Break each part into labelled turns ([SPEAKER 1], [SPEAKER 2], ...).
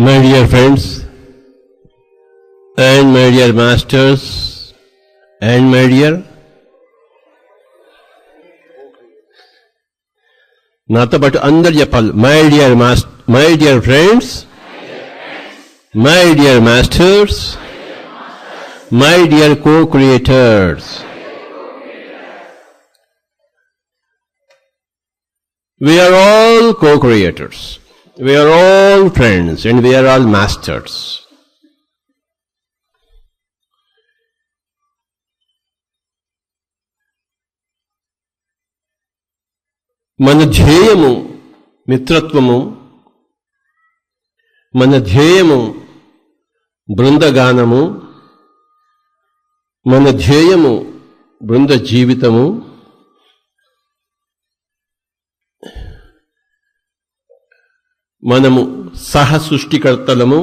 [SPEAKER 1] My dear friends, and my dear masters, and my dear నాతో పాటు అందరు చెప్పాలి. My dear friends, my dear masters, my dear co-creators. We are all co-creators. We are all friends and we are all masters. మన ధ్యేయము మిత్రత్వము, మన ధ్యేయము బృందగానము, మన ధ్యేయము బృంద జీవితము, మనము సహ సృష్టికర్తలము.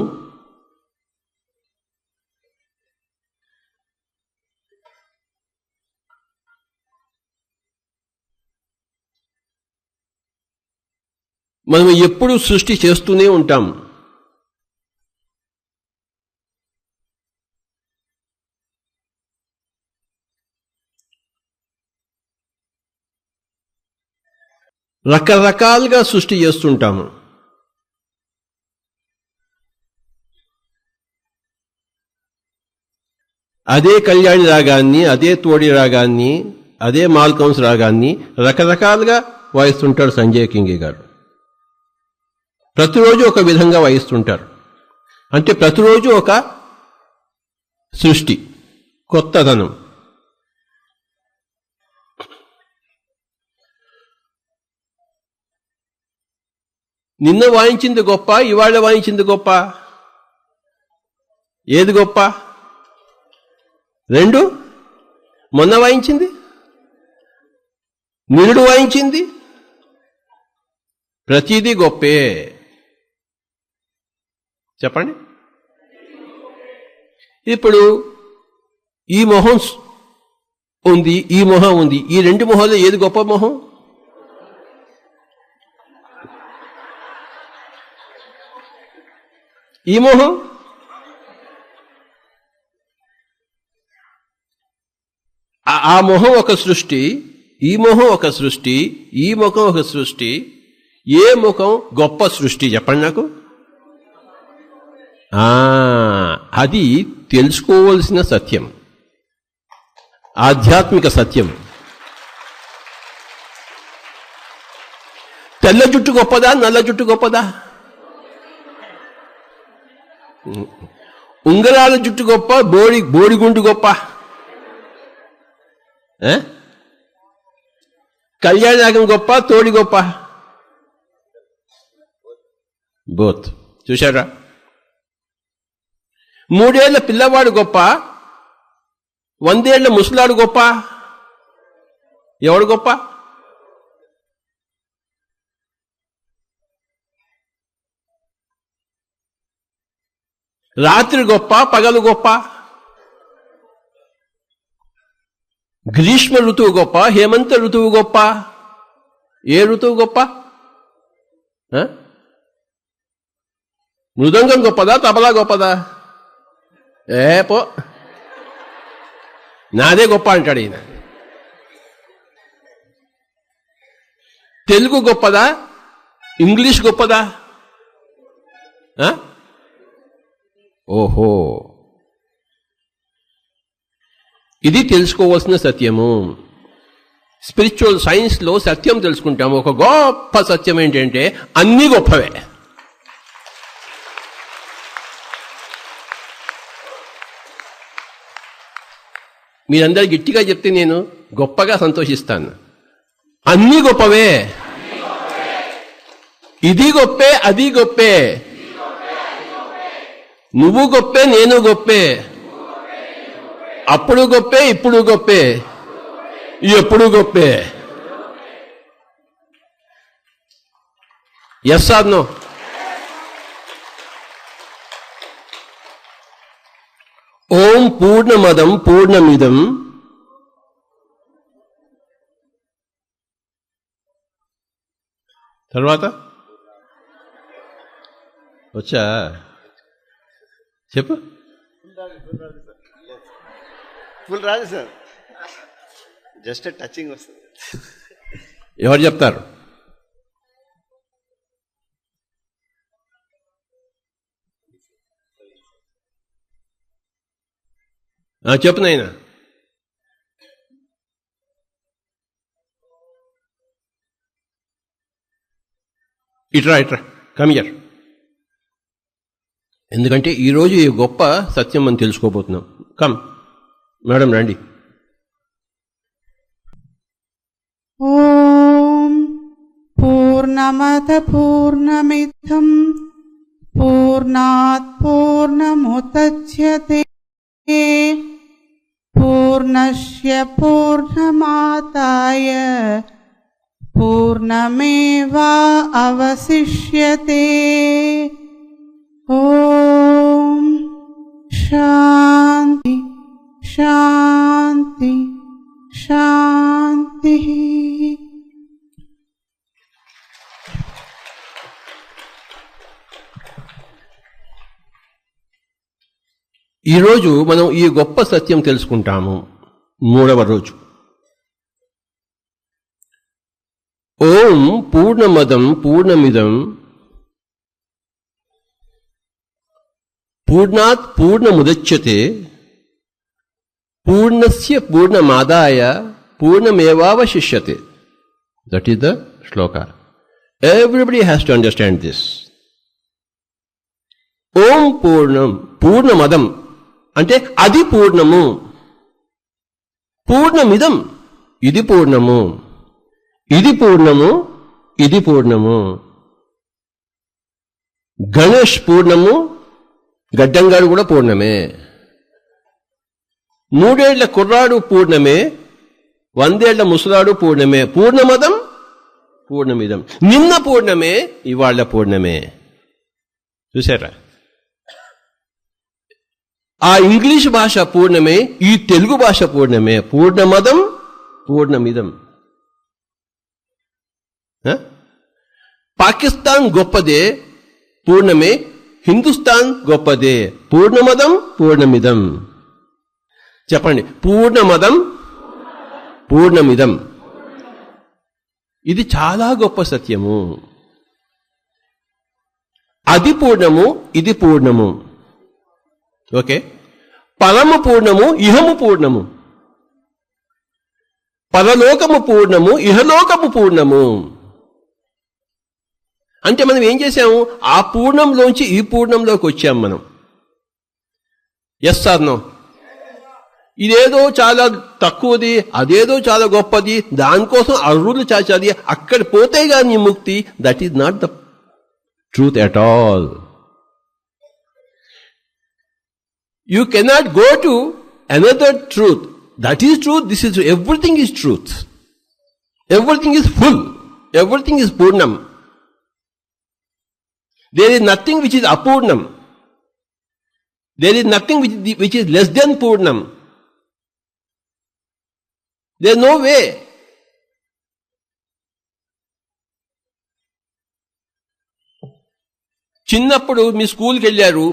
[SPEAKER 1] మనం ఎప్పుడూ సృష్టి చేస్తూనే ఉంటాం. రకరకాలుగా సృష్టి చేస్తుంటాము. అదే కళ్యాణి రాగాన్ని, అదే తోడి రాగాన్ని, అదే మాల్కౌన్స్ రాగాన్ని రకరకాలుగా వాయిస్తుంటారు సంజయ్ కింగి గారు. ప్రతిరోజు ఒక విధంగా వాయిస్తుంటారు. అంటే ప్రతిరోజు ఒక సృష్టి, కొత్తదనం. నిన్న వాయించింది గొప్ప, ఇవాళ వాయించింది గొప్ప? ఏది గొప్ప? రెండు. మొన్న వాయించింది, నిరుడు వాయించింది, ప్రతిదీ గొప్పే. చెప్పండి. ఇప్పుడు ఈ మొహం ఉంది, ఈ మొహం ఉంది. ఈ రెండు మొహాలు ఏది గొప్ప మొహం? ఈ మొహం. ఆ మొహం ఒక సృష్టి, ఈ మొహం ఒక సృష్టి, ఈ ముఖం ఒక సృష్టి. ఏ ముఖం గొప్ప సృష్టి చెప్పండి నాకు. అది తెలుసుకోవలసిన సత్యం, ఆధ్యాత్మిక సత్యం. తెల్ల జుట్టు గొప్పదా, నల్ల జుట్టు గొప్పదా? ఉంగరాల జుట్టు గొప్ప, బోడిగుండు గొప్ప? కళ్యాణరాగం గొప్ప, తోడి గొప్ప? బోత్. చూశారా? 3 ఏళ్ల పిల్లవాడు గొప్ప, 100 ఏళ్ల ముసలాడు గొప్ప? ఎవడు గొప్ప? రాత్రి గొప్ప, పగలు గొప్ప? గ్రీష్మ ఋతువు గొప్ప, హేమంత ఋతువు గొప్ప? ఏ ఋతువు గొప్ప? మృదంగం గొప్పదా, తబలా గొప్పదా? పో, నాదే గొప్ప అంటాడు ఈయన. తెలుగు గొప్పదా, ఇంగ్లీష్ గొప్పదా? ఓహో, ఇది తెలుసుకోవాల్సిన సత్యము. స్పిరిచువల్ సైన్స్లో సత్యం తెలుసుకుంటాము. ఒక గొప్ప సత్యం ఏంటంటే అన్నీ గొప్పవే. మీరందరూ గట్టిగా చెప్తే నేను గొప్పగా సంతోషిస్తాను. అన్నీ గొప్పవే. ఇది గొప్పే, అది గొప్పే. నువ్వు గొప్పే, నేను గొప్పే. అప్పుడు గొప్పే, ఇప్పుడు గొప్పే, ఎప్పుడు గొప్పే. Yes or no? ఓం పూర్ణమదం పూర్ణమిదం తర్వాత వచ్చా? చెప్పు.
[SPEAKER 2] ఫుల్ రాదు సార్, జస్ట్ టచింగ్ వస్తుంది.
[SPEAKER 1] ఎవరు చెప్తారు? చెప్పు నాయనా. ఇట్రా కమియర్. ఎందుకంటే ఈరోజు ఈ గొప్ప సత్యం మనం తెలుసుకోబోతున్నాం. కమ్ మేడం, రండి.
[SPEAKER 3] ఓం పూర్ణమద పూర్ణమిదం పూర్ణాత్ పూర్ణముదచ్యతే పూర్ణస్య పూర్ణమాదాయ పూర్ణమేవావశిష్యతే. ఓం శాంతి శాంతి శాంతి.
[SPEAKER 1] ఈరోజు మనం ఈ గొప్ప సత్యం తెలుసుకుంటాము. 3వ రోజు. ఓం పూర్ణమదం పూర్ణమిదం పూర్ణాత్ పూర్ణముదచ్యతే పూర్ణస్య పూర్ణమాదాయ పూర్ణమేవావశిష్యతే. దట్ ఈస్ ద శ్లోక. Everybody has to understand this. ఓం పూర్ణం, పూర్ణమదం అంటే అది పూర్ణము. పూర్ణమిదం, ఇది పూర్ణము. ఇది పూర్ణము, ఇది పూర్ణము. గణేష్ పూర్ణము, గడ్డంగాడు కూడా పూర్ణమే. 3 ఏళ్ల కుర్రాడు పూర్ణమే, 100 ఏళ్ల ముసలాడు పూర్ణమే. పూర్ణమదం పూర్ణమిదం. నిన్న పూర్ణమే, ఇవాళ పూర్ణమే. చూసారా? ఆ ఇంగ్లీష్ భాష పూర్ణమే, ఈ తెలుగు భాష పూర్ణమే. పూర్ణమదం పూర్ణమిదం. పాకిస్తాన్ గొప్పదే, పూర్ణమే. హిందుస్థాన్ గొప్పదే, పూర్ణమదం పూర్ణమిదం. చెప్పండి, పూర్ణమదం పూర్ణమిదం. ఇది చాలా గొప్ప సత్యము. అది పూర్ణము, ఇది పూర్ణము. ఓకే. పరము పూర్ణము, ఇహము పూర్ణము. పరలోకము పూర్ణము, ఇహలోకము పూర్ణము. అంటే మనం ఏం చేశాము? ఆ పూర్ణంలోంచి ఈ పూర్ణంలోకి వచ్చాం మనం. Yes or no? ఇదేదో చాలా తక్కువది, అదేదో చాలా గొప్పది, దానికోసం అర్రులు చాచాలి, అక్కడ పోతే గాని ముక్తి. That is not the truth at all. You cannot go to another truth. That is truth, this is truth. Everything is truth. Everything is full. Everything is Purnam. There is nothing which is Apurnam. There is nothing which is less than Purnam. There is no way. చిన్నప్పుడు మీ స్కూల్కి వెళ్ళారు,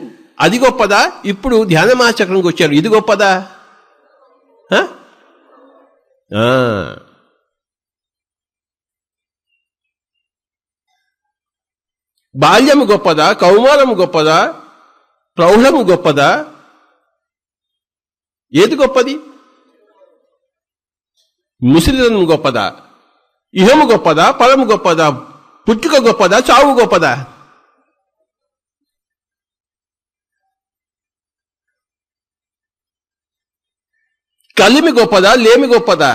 [SPEAKER 1] అది గొప్పదా? ఇప్పుడు ధ్యానమాచక్రంకి వచ్చారు, ఇది గొప్పదా? బాల్యము గొప్పదా? కౌమారము గొప్పదా? ప్రౌఢము గొప్పదా? ఏది గొప్పది? ముసలితనం గొప్పదా? ఇహము గొప్పదా? పరము గొప్పదా? పుట్టుక గొప్పదా? చావు గొప్పదా? కలిమి గొప్పదా? లేమి గొప్పదా?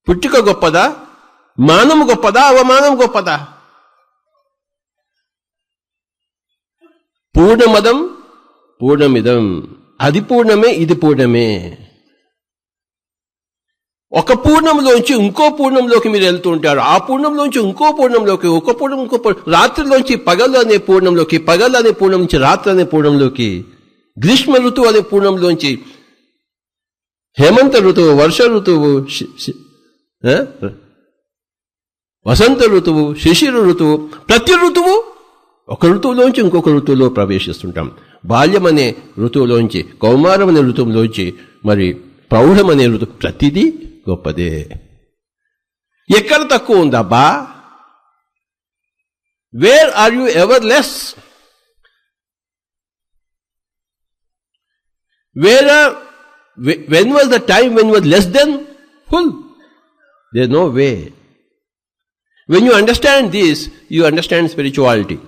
[SPEAKER 1] పుట్టుక గొప్పదా? మానము గొప్పదా? అవమానం గొప్పదా? పూర్ణమదం పూర్ణమిదం. అది పూర్ణమే, ఇది పూర్ణమే. ఒక పూర్ణంలోంచి ఇంకో పూర్ణంలోకి మీరు వెళ్తూ ఉంటారు. ఆ పూర్ణంలోంచి ఇంకో పూర్ణంలోకి, ఒక పూర్ణం ఇంకో రాత్రిలోంచి పగలు అనే పూర్ణంలోకి, పగలు అనే పూర్ణం నుంచి రాత్రి అనే పూర్ణంలోకి, గ్రీష్మ ఋతువు అనే పూర్ణంలోంచి హేమంత ఋతువు, వర్ష ఋతువు, వసంత ఋతువు, శిశిర ఋతువు, ప్రతి ఋతువు ఒక ఋతువులోంచి ఇంకొక ఋతువులో ప్రవేశిస్తుంటాం. బాల్యం అనే ఋతువులోంచి, కౌమారం అనే ఋతువులోంచి, మరి ప్రౌఢం అనే ఋతువు, ప్రతిదీ గొప్పదే. ఎక్కడ తక్కువ ఉందబ్బా? Where are you ever less? When was the time when you were less than full? There is no way. When you understand this, you understand spirituality.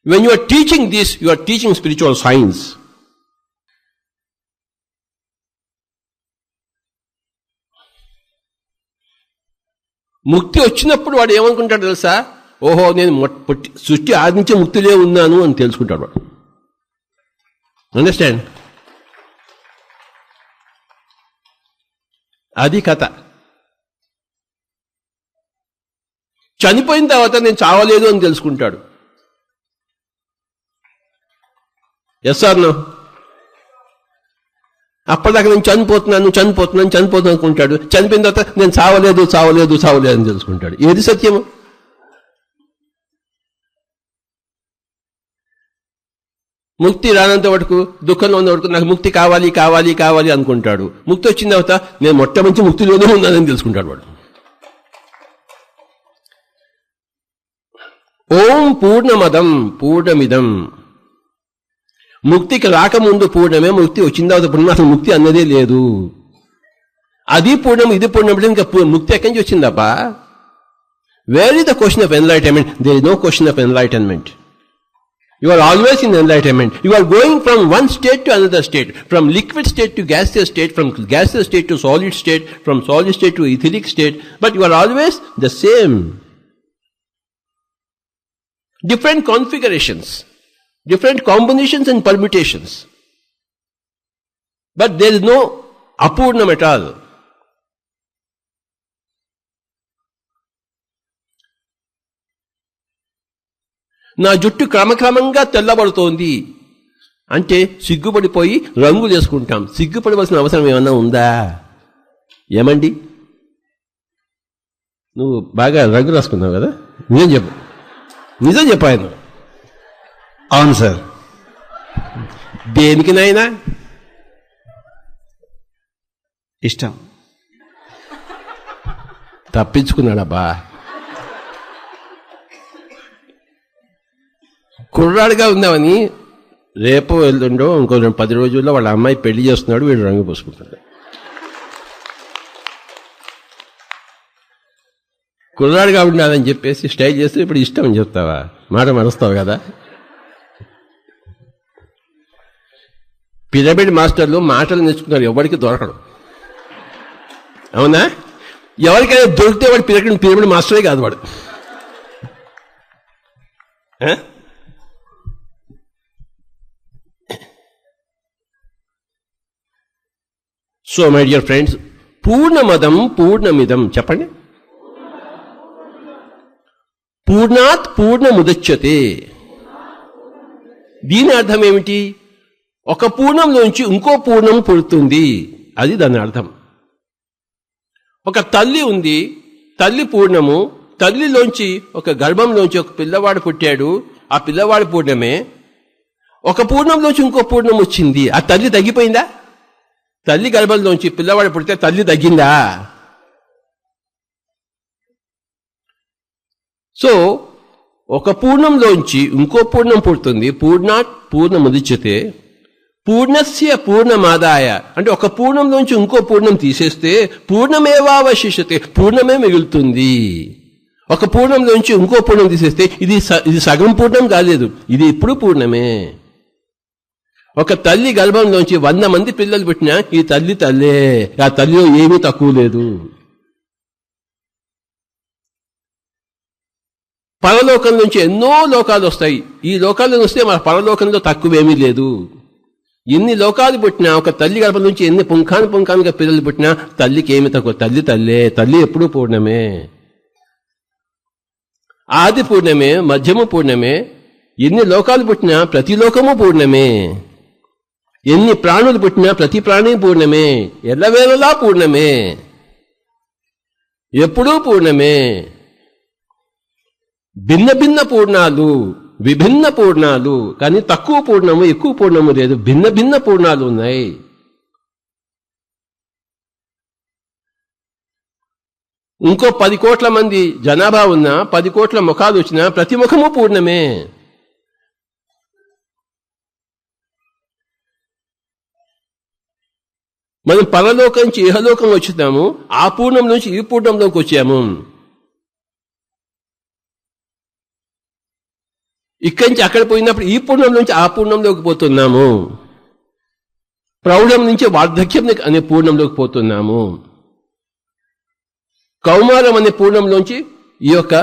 [SPEAKER 1] When you are teaching this, you are teaching spiritual science. ముక్తి వచ్చినప్పుడు వాడు ఏమనుకుంటాడు తెలుసా? ఓహో, నేను సృష్టి ఆది నుంచి ముక్తిలే ఉన్నాను అని తెలుసుకుంటాడు వాడు. అండర్స్టాండ్? అది కథ. చనిపోయిన తర్వాత నేను చావలేదు అని తెలుసుకుంటాడు. Yes or no? అప్పటిదాకా నేను చనిపోతున్నాను అనుకుంటాడు. చనిపోయిన తర్వాత నేను చావలేదు అని తెలుసుకుంటాడు. ఏది సత్యము? ముక్తి రానంత వరకు, దుఃఖంలో ఉన్న వరకు నాకు ముక్తి కావాలి అనుకుంటాడు. ముక్తి వచ్చిన తర్వాత నేను మొట్టమొదటి ముక్తిలోనే ఉన్నానని తెలుసుకుంటాడు వాడు. ఓం పూర్ణమదం పూర్ణమిదం. ముక్తికి రాకముందు పూర్ణమే, ముక్తి వచ్చిన తర్వాత పూర్ణం. అసలు ముక్తి అన్నదే లేదు. అది పూర్ణం, ఇది పూర్ణం. ఇంకా ముక్తి ఎక్కడి నుంచి వచ్చిందబ్బా? Where is the question of enlightenment? There is no question of enlightenment. You are always in enlightenment. You are going from one state to another state, from liquid state to gaseous state, from gaseous state to solid state, from solid state to etheric state, but you are always the same. Different configurations, different combinations and permutations. But there is no apurnam at all. నా జుట్టు క్రమక్రమంగా తెల్లబడుతోంది అంటే సిగ్గుపడిపోయి రంగులు వేసుకుంటాం. సిగ్గుపడవలసిన అవసరం ఏమన్నా ఉందా? ఏమండి, నువ్వు బాగా రంగు రాసుకున్నావు కదా, నిజం చెప్పాను.
[SPEAKER 2] అవును సార్.
[SPEAKER 1] దేనికి నాయనా?
[SPEAKER 2] ఇష్టం.
[SPEAKER 1] తప్పించుకున్నాడబ్బా. కుర్రాడుగా ఉందామని రేపు ఎల్లుండో ఇంకో 10 రోజుల్లో వాళ్ళ అమ్మాయి పెళ్లి చేస్తున్నాడు, వీడు రంగు పోసుకుంటాడు. కుర్రాడుగా ఉండాలని చెప్పేసి స్టైల్ చేస్తే ఇప్పుడు ఇష్టం అని చెప్తావా? మాట మరుస్తావు కదా. పిరమిడ్ మాస్టర్లు మాటలు నేర్చుకున్నారు, ఎవరికి దొరకడు. అవునా? ఎవరికైనా దొరికితే వాడు పిరమిడ్ మాస్టరే కాదు వాడు. సో మై డియర్ ఫ్రెండ్స్, పూర్ణమదం పూర్ణమిదం చెప్పండి. పూర్ణాత్ పూర్ణముదచ్యతే. దీని అర్థం ఏమిటి? ఒక పూర్ణంలోంచి ఇంకో పూర్ణం పుడుతుంది, అది దాని అర్థం. ఒక తల్లి ఉంది, తల్లి పూర్ణము. తల్లిలోంచి ఒక గర్భంలోంచి ఒక పిల్లవాడు పుట్టాడు, ఆ పిల్లవాడు పూర్ణమే. ఒక పూర్ణంలోంచి ఇంకో పూర్ణం వచ్చింది, ఆ తల్లి తగ్గిపోయిందా? తల్లి గర్భంలోంచి పిల్లవాడు పుడితే తల్లి తగ్గిందా? సో ఒక పూర్ణంలోంచి ఇంకో పూర్ణం పుడుతుంది. పూర్ణాత్ పూర్ణముదిచ్యతే. పూర్ణస్య పూర్ణమాదాయ అంటే ఒక పూర్ణంలోంచి ఇంకో పూర్ణం తీసేస్తే పూర్ణమేవావశిష్యతే, పూర్ణమే మిగులుతుంది. ఒక పూర్ణంలోంచి ఇంకో పూర్ణం తీసేస్తే ఇది సగం పూర్ణం కాలేదు, ఇది ఇప్పుడు పూర్ణమే. ఒక తల్లి గర్భంలోంచి 100 మంది పిల్లలు పుట్టినా ఈ తల్లే, ఆ తల్లిలో ఏమీ తక్కువ లేదు. పరలోకం నుంచి ఎన్నో లోకాలు వస్తాయి. ఈ లోకాల్లో వస్తే మన పరలోకంలో తక్కువేమీ లేదు. ఎన్ని లోకాలు పుట్టినా, ఒక తల్లి గర్భం నుంచి ఎన్ని పుంఖానుగా పిల్లలు పుట్టినా తల్లికి ఏమి తక్కువ. తల్లి ఎప్పుడూ పూర్ణమే. ఆది పూర్ణమే, మధ్యము పూర్ణమే. ఎన్ని లోకాలు పుట్టినా ప్రతి లోకము పూర్ణమే. ఎన్ని ప్రాణులు పుట్టినా ప్రతి ప్రాణి పూర్ణమే, ఎల్లవేళలా పూర్ణమే. ఎప్పుడూ పూర్ణమే. భిన్న భిన్న పూర్ణాలు, విభిన్న పూర్ణాలు, కానీ తక్కువ పూర్ణము ఎక్కువ పూర్ణము లేదు, భిన్న భిన్న పూర్ణాలు ఉన్నాయి. ఇంకో 10 కోట్ల మంది జనాభా ఉన్నా, 10 కోట్ల ముఖాలు వచ్చినా ప్రతి ముఖము పూర్ణమే. మనం పరలోకం నుంచి ఇహలోకం వచ్చుతాము, ఆ పూర్ణం నుంచి ఈ పూర్ణంలోకి వచ్చాము. ఇక్కడి నుంచి అక్కడ పోయినప్పుడు ఈ పూర్ణం నుంచి ఆ పూర్ణంలోకి పోతున్నాము. ప్రౌఢం నుంచి వార్ధక్యం అనే పూర్ణంలోకి పోతున్నాము. కౌమారం అనే పూర్ణంలోంచి ఈ యొక్క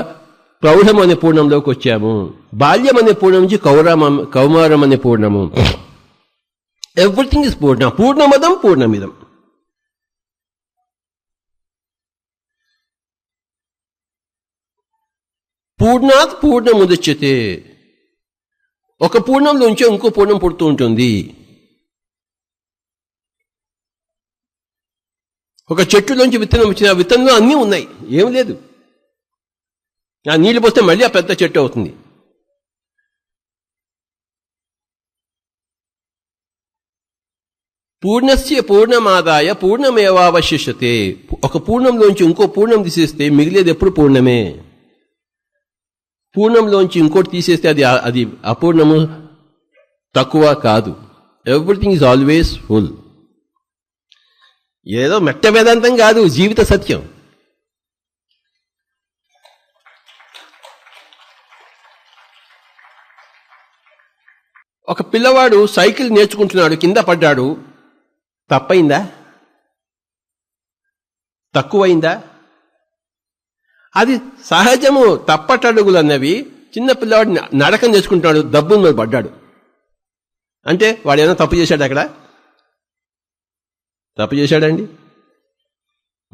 [SPEAKER 1] ప్రౌఢం అనే పూర్ణంలోకి వచ్చాము. బాల్యం అనే పూర్ణం నుంచి కౌమారం అనే పూర్ణము. ఎవ్రీథింగ్ ఇస్ పూర్ణ. పూర్ణమదం పూర్ణమిదం. పూర్ణాత్ పూర్ణముదచ్యతే. ఒక పూర్ణంలోంచి ఇంకో పూర్ణం పుడుతూ ఉంటుంది. ఒక చెట్టులోంచి విత్తనం వచ్చిన విత్తనంలో అన్నీ ఉన్నాయి, ఏం లేదు. ఆ నీళ్లు పోస్తే మళ్ళీ ఆ పెద్ద చెట్టు అవుతుంది. పూర్ణస్య పూర్ణమాదాయ పూర్ణమేవావశిష్యతే. ఒక పూర్ణంలోంచి ఇంకో పూర్ణం తీసేస్తే మిగిలేది ఎప్పుడు పూర్ణమే. పూర్ణంలోంచి ఇంకోటి తీసేస్తే అది అపూర్ణము, తక్కువ కాదు. Everything is always full. ఏదో మెట్ట వేదాంతం కాదు, జీవిత సత్యం. ఒక పిల్లవాడు సైకిల్ నేర్చుకుంటున్నాడు, కింద పడ్డాడు. తప్పైందా? తక్కువైందా? అది సహజము. తప్పటడుగులు అన్నవి. చిన్న పిల్లవాడు నడకం నేర్చుకుంటున్నాడు, దబ్బుని మీద పడ్డాడు అంటే వాడు ఏమైనా తప్పు చేశాడు? అక్కడ తప్పు చేశాడండి?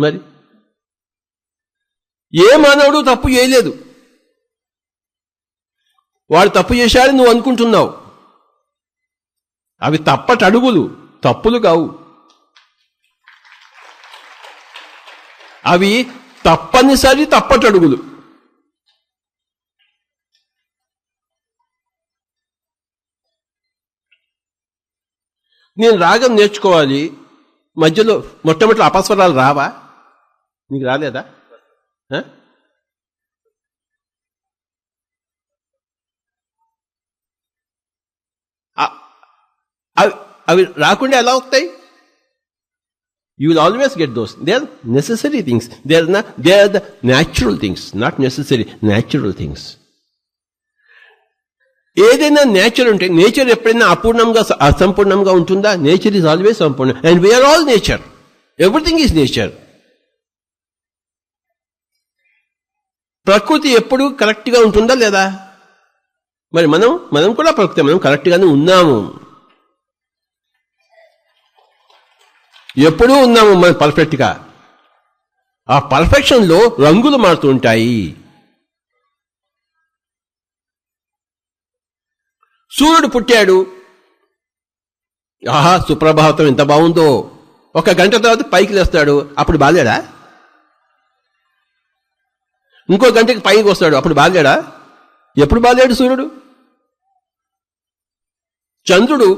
[SPEAKER 1] మరి ఏ మానవుడు తప్పు చేయలేదు. వాడు తప్పు చేశాడని నువ్వు అనుకుంటున్నావు. అవి తప్పటడుగులు, తప్పులు కావు. అవి తప్పనిసరి తప్పటడుగులు. నేను రాగం నేర్చుకోవాలి, మధ్యలో మొట్టమొదటి అపస్వరాలు రావా? నీకు రాలేదా? అవి రాకుండా ఎలా వస్తాయి? You will always get those. They are necessary things. They are the natural things, not necessary, natural things. ఏదైనా నేచర్ ఉంటే, నేచర్ ఎప్పుడైనా అపూర్ణంగా అసంపూర్ణంగా ఉంటుందా? నేచర్ ఈజ్ ఆల్వేస్ సంపూర్ణ. And we are all nature. Everything is nature. ప్రకృతి ఎప్పుడు కరెక్ట్గా ఉంటుందా లేదా? మరి మనం కూడా ప్రకృతి, మనం కరెక్ట్గానే ఉన్నాము. ఎప్పుడూ ఉన్నాము మనం పర్ఫెక్ట్గా. ఆ పర్ఫెక్షన్లో రంగులు మారుతూ ఉంటాయి. సూర్యుడు పుట్టాడు, ఆహా సుప్రభాతం ఎంత బాగుందో. 1 గంట తర్వాత పైకి లేస్తాడు, అప్పుడు బాగాలేడా? ఇంకో గంటకి పైకి వస్తాడు, అప్పుడు బాగాలేడా? ఎప్పుడు బాగాలేడు సూర్యుడు? చంద్రుడు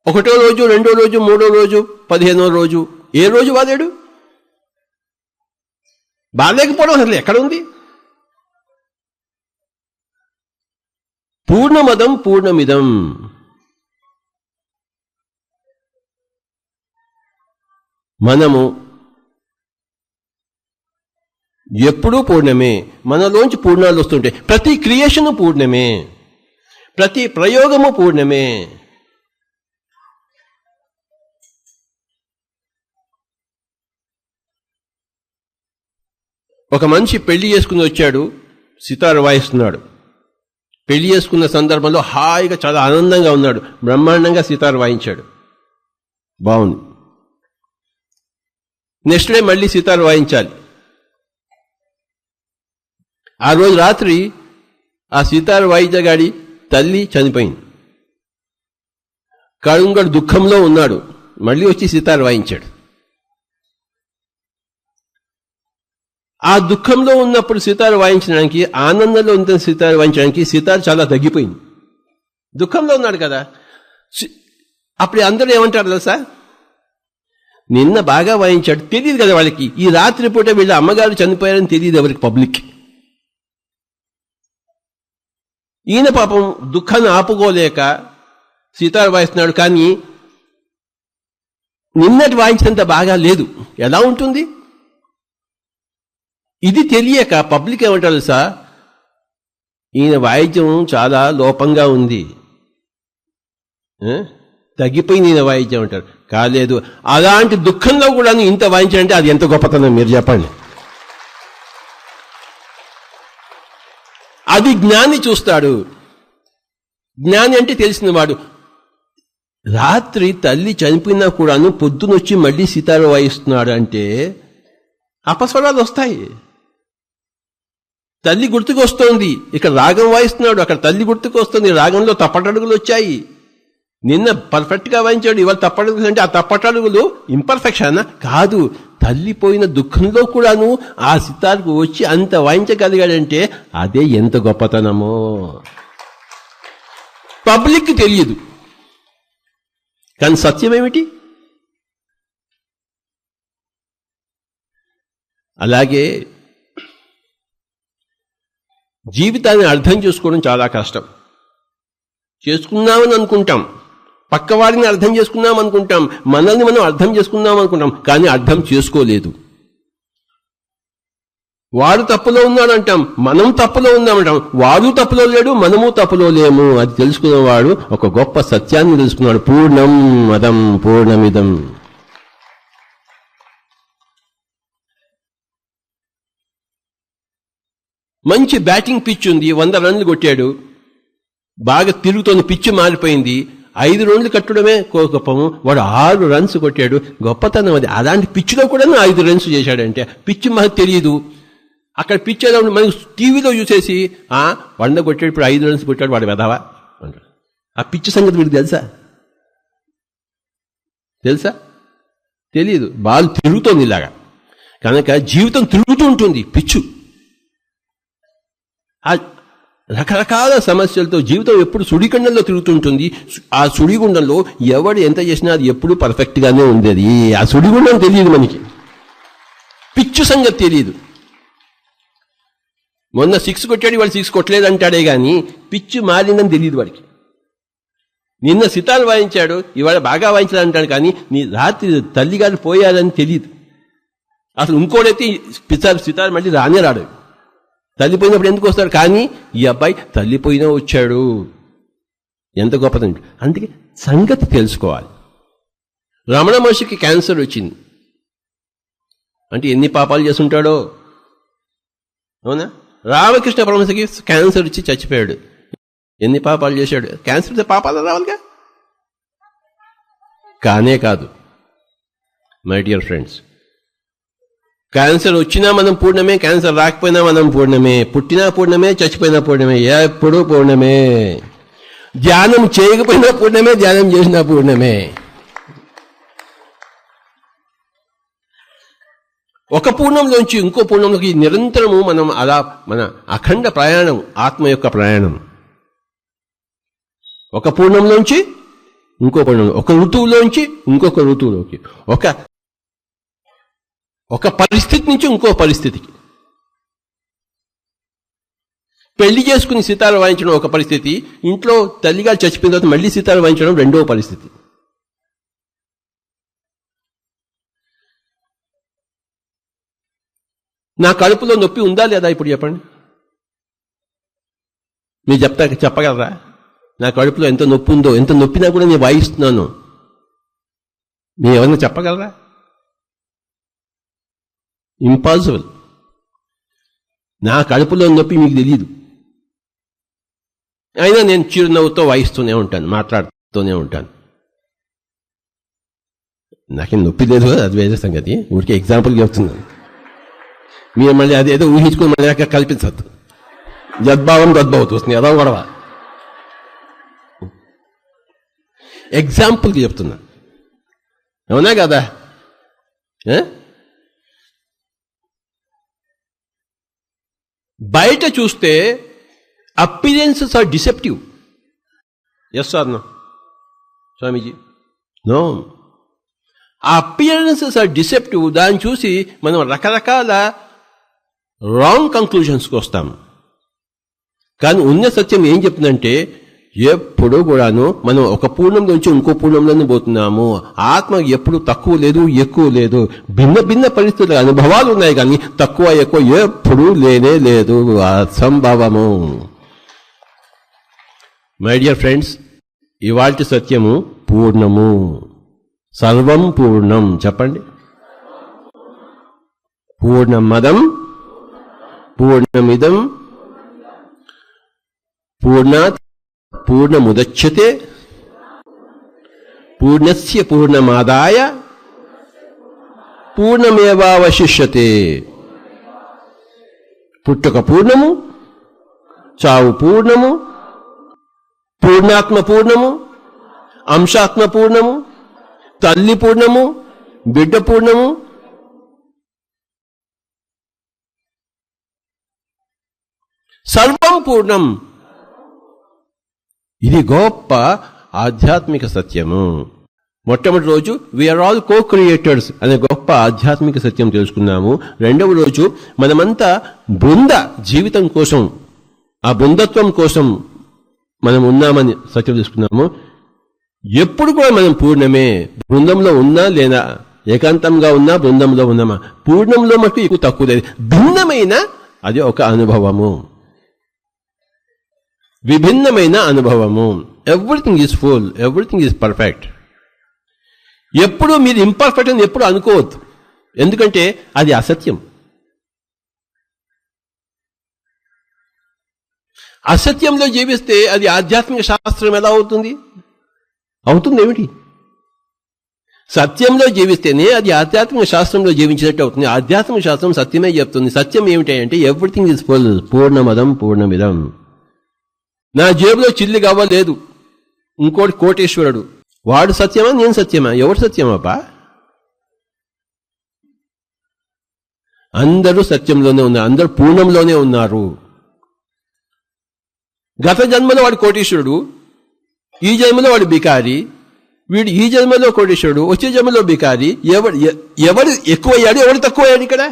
[SPEAKER 1] ఒకటో రోజు, రెండో రోజు, మూడో రోజు, 15వ రోజు, ఏ రోజు బాలేడు? బాలేకపోవడం అసలు ఎక్కడ ఉంది? పూర్ణమదం పూర్ణమిదం. మనము ఎప్పుడూ పూర్ణమే. మనలోంచి పూర్ణాలు వస్తుంటాయి. ప్రతి క్రియేషను పూర్ణమే, ప్రతి ప్రయోగము పూర్ణమే. ఒక మనిషి పెళ్లి చేసుకుని వచ్చాడు, సితార్ వాయిస్తున్నాడు. పెళ్లి చేసుకున్న సందర్భంలో హాయిగా చాలా ఆనందంగా ఉన్నాడు, బ్రహ్మాండంగా సితార్ వాయించాడు, బాగుంది. నెక్స్ట్ డే మళ్ళీ సితార్ వాయించాలి. ఆ రోజు రాత్రి ఆ సితార్ వాయిద్యగాడి తల్లి చనిపోయింది. కడుంగడు దుఃఖంలో ఉన్నాడు. మళ్ళీ వచ్చి సితార్ వాయించాడు. ఆ దుఃఖంలో ఉన్నప్పుడు సితార్ వాయించడానికి, ఆనందంలో ఉన్న సితార్ వాయించడానికి సితార్ చాలా తగ్గిపోయింది. దుఃఖంలో ఉన్నాడు కదా, అప్పుడు అందరూ ఏమంటారు తెలుసా, నిన్న బాగా వాయించాడు. తెలియదు కదా వాళ్ళకి, ఈ రాత్రి పూట వీళ్ళ అమ్మగారు చనిపోయారని తెలియదు ఎవరికి, పబ్లిక్. ఈయన పాపం దుఃఖాన్ని ఆపుకోలేక సితార్ వాయిస్తున్నాడు, కానీ నిన్నటి వాయించినంత బాగా లేదు. ఎలా ఉంటుంది? ఇది తెలియక పబ్లిక్ ఏమంటారు తెలుసా, ఈయన వాయిద్యం చాలా లోపంగా ఉంది, తగ్గిపోయింది ఈయన వాయిద్యం అంటారు. కాలేదు, అలాంటి దుఃఖంలో కూడా ఇంత వాయించాలంటే అది ఎంత గొప్పతనం మీరు చెప్పండి. అది జ్ఞాని చూస్తాడు. జ్ఞాని అంటే తెలిసినవాడు. రాత్రి తల్లి చనిపోయినా కూడాను పొద్దునొచ్చి మళ్ళీ సితారు వాయిస్తున్నాడు అంటే అపస్వరాలు వస్తాయి. తల్లి గుర్తుకొస్తోంది, ఇక్కడ రాగం వాయిస్తున్నాడు, అక్కడ తల్లి గుర్తుకొస్తుంది, రాగంలో తప్పటడుగులు వచ్చాయి. నిన్న పర్ఫెక్ట్ గా వాయించాడు, ఇవాళ తప్పటడుగులు అంటే ఆ తప్పటడుగులు ఇంపర్ఫెక్షన్ కాదు. తల్లిపోయిన దుఃఖంలో కూడాను ఆ సితార్కు వచ్చి అంత వాయించగలిగాడంటే అదే ఎంత గొప్పతనమో. పబ్లిక్ తెలియదు, కానీ సత్యమేమిటి? అలాగే జీవితాన్ని అర్థం చేసుకోవడం చాలా కష్టం. చేసుకున్నామని అనుకుంటాం, పక్కవాడిని అర్థం చేసుకున్నాం అనుకుంటాం, మనల్ని మనం అర్థం చేసుకున్నాం అనుకుంటాం, కానీ అర్థం చేసుకోలేదు. వాడు తప్పులో ఉన్నాడంటాం, మనం తప్పులో ఉన్నామంటాం. వాడు తప్పులో లేడు, మనము తప్పులో లేము. అది తెలుసుకున్నవాడు ఒక గొప్ప సత్యాన్ని తెలుసుకున్నాడు. పూర్ణం మదం పూర్ణమిదం. మంచి బ్యాటింగ్ పిచ్ ఉంది, 100 రన్లు కొట్టాడు, బాగా తిరుగుతోంది, పిచ్ మారిపోయింది, 5 రన్లు కట్టడమే గొప్పము, వాడు 6 రన్స్ కొట్టాడు. గొప్పతనం అది. అలాంటి పిచ్లో కూడా 5 రన్స్ చేశాడంటే పిచ్ మనకు తెలియదు. అక్కడ పిచ్ ఎలా ఉండి మనకు టీవీలో చూసేసి 100 కొట్టాడు, ఇప్పుడు 5 రన్స్ కొట్టాడు, వాడు వెదవా అంటాడు. ఆ పిచ్ సంగతి వీడికి తెలుసా? తెలుసా? తెలియదు. బాల్ తిరుగుతోంది ఇలాగా. కనుక జీవితం తిరుగుతూ ఉంటుంది. పిచ్చు రకరకాల సమస్యలతో జీవితం ఎప్పుడు సుడిగుండంలో తిరుగుతుంటుంది. ఆ సుడిగుండంలో ఎవడు ఎంత చేసినా అది ఎప్పుడు పర్ఫెక్ట్ గానే ఉండేది. ఆ సుడిగుండం తెలియదు మనకి, పిచ్చు సంగతి తెలియదు. మొన్న 6 కొట్టాడు, వాడు 6 కొట్టలేదు అంటాడే గాని పిచ్చు మారిందని తెలియదు వాడికి. నిన్న సితార్ వాయించాడు, ఇవాళ బాగా వాయించాడు అంటాడు, కానీ నీ రాత్రి తల్లిగారు పోయారని తెలియదు. అసలు ఇంకోడైతే సితార్ మళ్ళీ రానే రాడు. తల్లిపోయినప్పుడు ఎందుకు వస్తాడు? కానీ ఈ అబ్బాయి తల్లిపోయినా వచ్చాడు. ఎంత గొప్పదండి. అందుకే సంగతి తెలుసుకోవాలి. రమణ మహర్షికి క్యాన్సర్ వచ్చింది అంటే ఎన్ని పాపాలు చేస్తుంటాడో. అవునా? రామకృష్ణ పరమహంసకి క్యాన్సర్ వచ్చి చచ్చిపోయాడు. ఎన్ని పాపాలు చేశాడు? క్యాన్సర్ పాపాలు రావాలిగా. కానే కాదు మై డియర్ ఫ్రెండ్స్, క్యాన్సర్ వచ్చినా మనం పూర్ణమే, క్యాన్సర్ రాకపోయినా మనం పూర్ణమే. పుట్టినా పూర్ణమే, చచ్చిపోయినా పూర్ణమే, ఎప్పుడూ పూర్ణమే. ధ్యానం చేయకపోయినా పూర్ణమే, ధ్యానం చేసినా పూర్ణమే. ఒక పూర్ణంలోంచి ఇంకో పూర్ణంలోకి నిరంతరము మనం అలా మన అఖండ ప్రయాణం, ఆత్మ యొక్క ప్రయాణం. ఒక పూర్ణంలోంచి ఇంకో పూర్ణం, ఒక ఋతువులోంచి ఇంకొక ఋతువులోకి, ఒక పరిస్థితి నుంచి ఇంకో పరిస్థితికి. పెళ్లి చేసుకుని సితారు వాయించడం ఒక పరిస్థితి, ఇంట్లో తల్లిగా చచ్చిపోయిన తర్వాత మళ్ళీ సితారు వాయించడం రెండో పరిస్థితి. నా కడుపులో నొప్పి ఉందా లేదా ఇప్పుడు చెప్పండి. మీరు చెప్పగలరా? నా కడుపులో ఎంత నొప్పి ఉందో, ఎంత నొప్పినా కూడా నేను వాయిస్తున్నాను. మీరు ఎవరైనా చెప్పగలరా? ఇంపాసిబుల్. నా కడుపులో నొప్పి మీకు తెలియదు, అయినా నేను చిరునవ్వుతో వాయిస్తూనే ఉంటాను, మాట్లాడుతూనే ఉంటాను. నాకేం నొప్పి లేదు, అది వేరే సంగతి. ఊరికే ఎగ్జాంపుల్ చెప్తున్నాను. మీరు మళ్ళీ అదేదో ఊహించుకుని మళ్ళీ కల్పించద్దు. జద్భావం తద్భావతి వస్తుంది, ఏదో గొడవ. ఎగ్జాంపుల్కి చెప్తున్నా. అవునా కదా? బయట చూస్తే appearances are deceptive. Yes or no Swamiji? No. ఆ అపియరెన్సెస్ ఆర్ డిసెప్టివ్. దాన్ని చూసి మనం రకరకాల రాంగ్ కంక్లూషన్స్కి వస్తాం. కానీ ఉన్న సత్యం ఏం చెప్తుందంటే ఎప్పుడు కూడాను మనం ఒక పూర్ణంలోంచి ఇంకో పూర్ణంలోనే పోతున్నాము. ఆత్మ ఎప్పుడు తక్కువ లేదు, ఎక్కువ లేదు. భిన్న భిన్న పరిస్థితుల అనుభవాలు ఉన్నాయి, కానీ తక్కువ ఎక్కువ ఎప్పుడూ లేనే లేదు. అసంభవము. మై డియర్ ఫ్రెండ్స్, ఇవాల్టి సత్యము పూర్ణము. సర్వం పూర్ణం. చెప్పండి. పూర్ణమదం పూర్ణమిదం పూర్ణాత్ పూర్ణముదచ్యతే పూర్ణస్య పూర్ణమాదాయ పూర్ణమేవావశిష్యతే. పుట్టుక పూర్ణము, చావు పూర్ణము, పూర్ణాత్మ పూర్ణము, అంశాత్మ పూర్ణము, తల్లి పూర్ణము, బిడ్డ పూర్ణము. సర్వం పూర్ణం. ఇది గొప్ప ఆధ్యాత్మిక సత్యము. మొట్టమొదటి రోజు వీఆర్ ఆల్ కో క్రియేటర్స్ అనే గొప్ప ఆధ్యాత్మిక సత్యం తెలుసుకున్నాము. రెండవ రోజు మనమంతా బృంద జీవితం కోసం, ఆ బృందత్వం కోసం మనం ఉన్నామని సత్యం తెలుసుకున్నాము. ఎప్పుడు కూడా మనం పూర్ణమే. బృందంలో ఉన్నా లేదా, ఏకాంతంగా ఉన్నా బృందంలో ఉన్నామా, పూర్ణంలో మటుకు ఎక్కువ తక్కువ లేదు. భిన్నమైన అది ఒక అనుభవము, విభిన్నమైన అనుభవము. Everything is full, everything is perfect. ఎప్పుడు మీరు ఇంపర్ఫెక్ట్ అని ఎప్పుడు అనుకోవద్దు, ఎందుకంటే అది అసత్యం. అసత్యంలో జీవిస్తే అది ఆధ్యాత్మిక శాస్త్రం ఎలా అవుతుంది? ఏమిటి? సత్యంలో జీవిస్తేనే అది ఆధ్యాత్మిక శాస్త్రంలో జీవించినట్టు అవుతుంది. ఆధ్యాత్మిక శాస్త్రం సత్యమే చెప్తుంది. సత్యం ఏమిటి అంటే ఎవ్రీథింగ్ ఈజ్ ఫుల్, పూర్ణమదం పూర్ణమిదం. నా జేబులో చిల్లి గవ్వలేదు, ఇంకోటి కోటేశ్వరుడు, వాడు సత్యమా నేను సత్యమా? ఎవరు సత్యమాపా? అందరూ సత్యంలోనే ఉన్నారు, అందరూ పూర్ణంలోనే ఉన్నారు. గత జన్మలో వాడు కోటేశ్వరుడు, ఈ జన్మలో వాడు బికారి. వీడు ఈ జన్మలో కోటేశ్వరుడు, వచ్చే జన్మలో బికారి. ఎవడు ఎక్కువయ్యాడు, ఎవడు తక్కువయ్యాడు? ఇక్కడ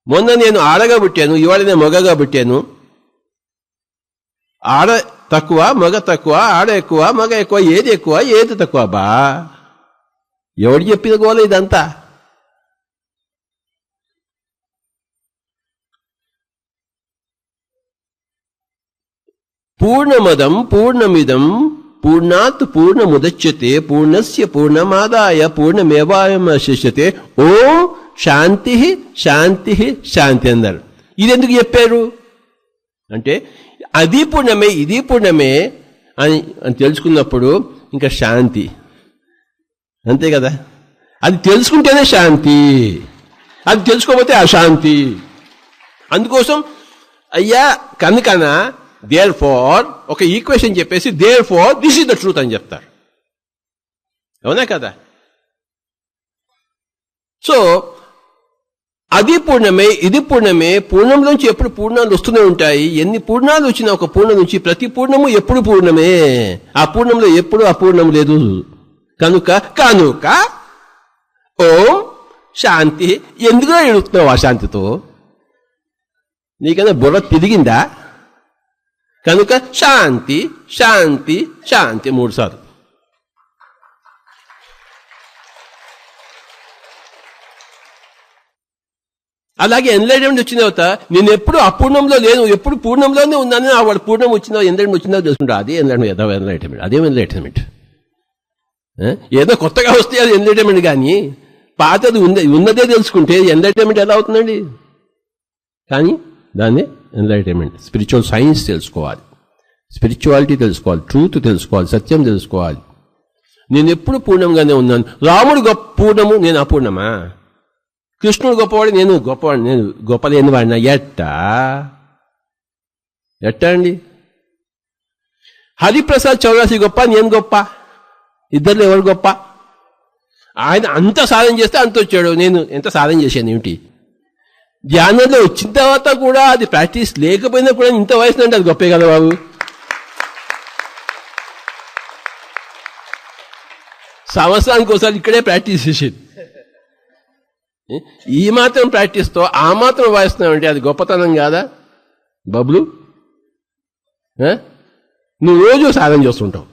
[SPEAKER 1] మొన్న నేను ఆడగా పుట్టాను, ఇవాళ నేను మగగా పుట్టాను. ఆడ తక్కువ, మగ తక్కువ, ఆడ ఎక్కువ, మగ ఎక్కువ, ఏది ఎక్కువ ఏది తక్కువ? బా ఎవడు చెప్పిన గోల ఇదంతా? పూర్ణమదం పూర్ణమిదం పూర్ణాత్ పూర్ణముదచ్యతే పూర్ణస్య పూర్ణమాదాయ పూర్ణమేవావశిష్యతే. ఓం శాంతి శాంతి శాంతి అన్నారు. ఇది ఎందుకు చెప్పారు అంటే అది పూర్ణమే, ఇది పూర్ణమే అని తెలుసుకున్నప్పుడు ఇంకా శాంతి. అంతే కదా? అది తెలుసుకుంటేనే శాంతి, అది తెలుసుకోకపోతే అశాంతి. అందుకోసం అయ్యా కనుకనా దేర్ ఫార్ ఒక ఈక్వేషన్ చెప్పేసి therefore this is the truth అని చెప్తారు. అవునా కదా? సో అది పూర్ణమే, ఇది పూర్ణమే. పూర్ణంలోంచి ఎప్పుడు పూర్ణాలు వస్తూనే ఉంటాయి. ఎన్ని పూర్ణాలు వచ్చినా ఒక పూర్ణం నుంచి ప్రతి పూర్ణము ఎప్పుడు పూర్ణమే. ఆ పూర్ణంలో ఎప్పుడు అపూర్ణం లేదు. కనుక ఓం శాంతి. ఎందుకు ఎడుగుతున్నావు ఆ శాంతితో? నీకన్నా బుర్ర తిరిగిందా? కనుక శాంతి శాంతి శాంతి 3 సార్లు. అలాగే ఎన్లైట్మెంట్ వచ్చిన తర్వాత నేను ఎప్పుడు అపూర్ణంలో లేను, ఎప్పుడు పూర్ణంలోనే ఉన్నాను. వాడు పూర్ణం వచ్చిందో ఎన్లైట్మెంట్ వచ్చిందో తెలుసుకుంటా. అదే ఎన్లైట్మెంట్. అదేం ఎన్లైట్మెంట్? ఏదో కొత్తగా వస్తే అది ఎన్లైట్మెంట్, కానీ పాతది ఉన్నదే తెలుసుకుంటే ఎన్లైట్మెంట్ ఎలా అవుతుందండి? కానీ దాన్ని ఎన్లైట్మెంట్. స్పిరిచువల్ సైన్స్ తెలుసుకోవాలి, స్పిరిచువాలిటీ తెలుసుకోవాలి, ట్రూత్ తెలుసుకోవాలి, సత్యం తెలుసుకోవాలి. నేను ఎప్పుడు పూర్ణంగానే ఉన్నాను. రాముడు గొప్ప పూర్ణము, నేను అపూర్ణమా? కృష్ణుడు గొప్పవాడు, నేను గొప్పవాడు, నేను గొప్పలేని వాడినా? ఎట్టా అండి? హరిప్రసాద్ చౌరాసి గొప్ప, నేను గొప్ప? ఇద్దరు ఎవరు గొప్ప? ఆయన అంత సాధన చేస్తే అంత వచ్చాడు. నేను ఎంత సాధన చేశాను ఏమిటి? ధ్యానంలో వచ్చిన తర్వాత కూడా అది ప్రాక్టీస్ లేకపోయినా కూడా ఇంత వయసు అంటే అది గొప్పే కదా బాబు. సంవత్సరానికి ఒకసారి ఇక్కడే ప్రాక్టీస్ చేసేది. ఈ మాత్రం ప్రాక్టీస్తో ఆ మాత్రం వాయిస్తున్నావంటే అది గొప్పతనం కాదా బబ్లు? నువ్వు రోజు సాధన చేస్తుంటావు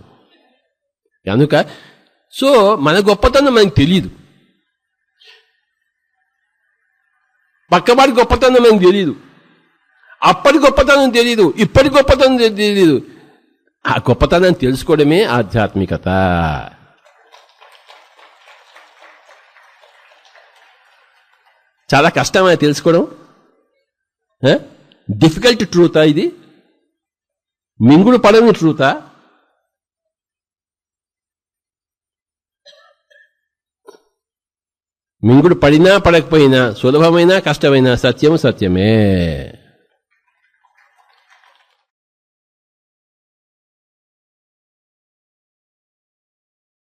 [SPEAKER 1] కనుక. సో మన గొప్పతనం మనకు తెలియదు, పక్కవాడి గొప్పతనం మనకు తెలియదు, అప్పటి గొప్పతనం తెలియదు, ఇప్పటి గొప్పతనం తెలియదు. ఆ గొప్పతనాన్ని తెలుసుకోవడమే ఆధ్యాత్మికత. చాలా కష్టమే తెలుసుకోవడం. డిఫికల్ట్ ట్రూతా ఇది? మింగుడు పడని ట్రూతా? మింగుడు పడినా పడకపోయినా, సులభమైనా కష్టమైనా సత్యం సత్యమే.